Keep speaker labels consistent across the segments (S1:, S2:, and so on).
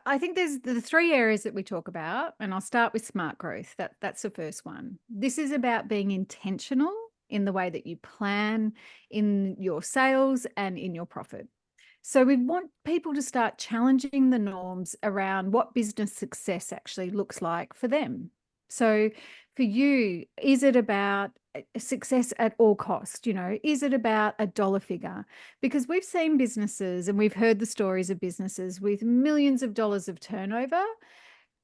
S1: I think there's the three areas that we talk about, and I'll start with smart growth. That's the first one. This is about being intentional in the way that you plan in your sales and in your profit. So we want people to start challenging the norms around what business success actually looks like for them. So for you, is it about success at all cost? Is it about a dollar figure? Because we've seen businesses and we've heard the stories of businesses with millions of dollars of turnover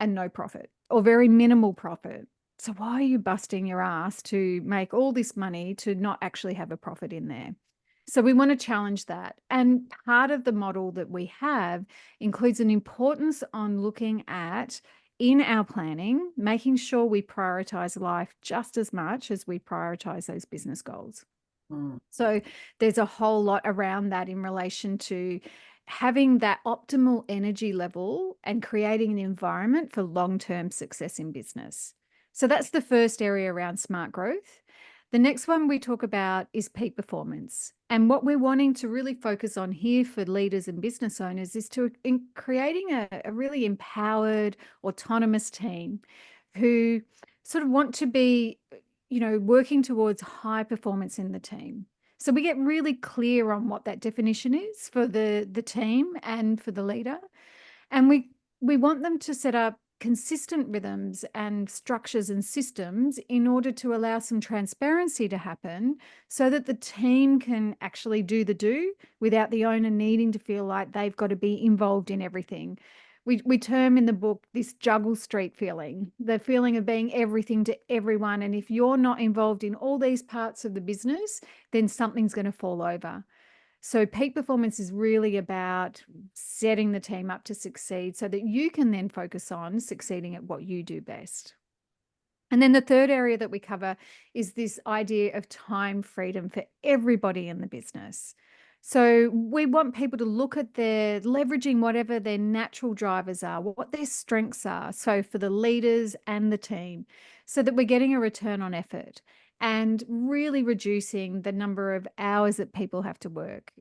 S1: and no profit or very minimal profit. So why are you busting your ass to make all this money to not actually have a profit in there? So we want to challenge that. And part of the model that we have includes an importance on looking at in our planning, making sure we prioritize life just as much as we prioritize those business goals.
S2: Mm.
S1: So there's a whole lot around that in relation to having that optimal energy level and creating an environment for long-term success in business. So that's the first area around smart growth. The next one we talk about is peak performance. And what we're wanting to really focus on here for leaders and business owners is to creating a really empowered, autonomous team who sort of want to be working towards high performance in the team. So we get really clear on what that definition is for the team and for the leader. And we want them to set up consistent rhythms and structures and systems in order to allow some transparency to happen so that the team can actually do the do without the owner needing to feel like they've got to be involved in everything. We term in the book this juggle street feeling, the feeling of being everything to everyone. And if you're not involved in all these parts of the business, then something's going to fall over. So peak performance is really about setting the team up to succeed so that you can then focus on succeeding at what you do best. And then the third area that we cover is this idea of time freedom for everybody in the business. So we want people to look at their leveraging whatever their natural drivers are, what their strengths are. So for the leaders and the team, so that we're getting a return on effort and really reducing the number of hours that people have to work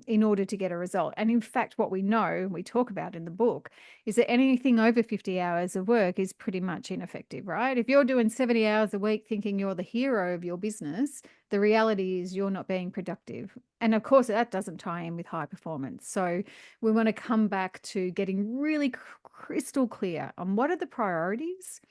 S1: in order to get a result. And in fact, what we know, we talk about in the book, is that anything over 50 hours of work is pretty much ineffective, right? If you're doing 70 hours a week thinking you're the hero of your business, the reality is you're not being productive. And of course, that doesn't tie in with high performance. So we want to come back to getting really crystal clear on what are the priorities.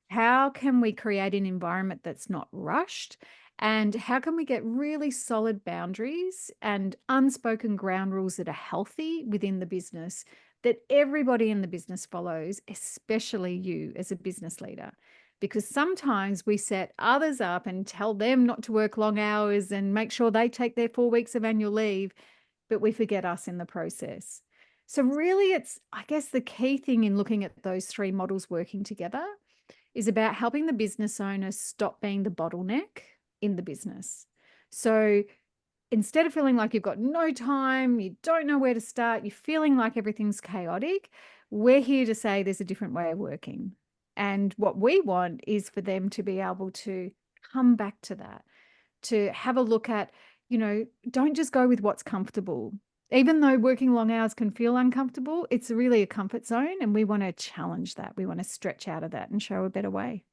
S1: How can we create an environment that's not rushed? And how can we get really solid boundaries and unspoken ground rules that are healthy within the business that everybody in the business follows, especially you as a business leader? Because sometimes we set others up and tell them not to work long hours and make sure they take their 4 weeks of annual leave, but we forget us in the process. So, really, it's, I guess, the key thing in looking at those three models working together is about helping the business owner stop being the bottleneck in the business. So instead of feeling like you've got no time, you don't know where to start, you're feeling like everything's chaotic, we're here to say there's a different way of working. And what we want is for them to be able to come back to that, to have a look at, don't just go with what's comfortable. Even though working long hours can feel uncomfortable, it's really a comfort zone. And we want to challenge that. We want to stretch out of that and show a better way.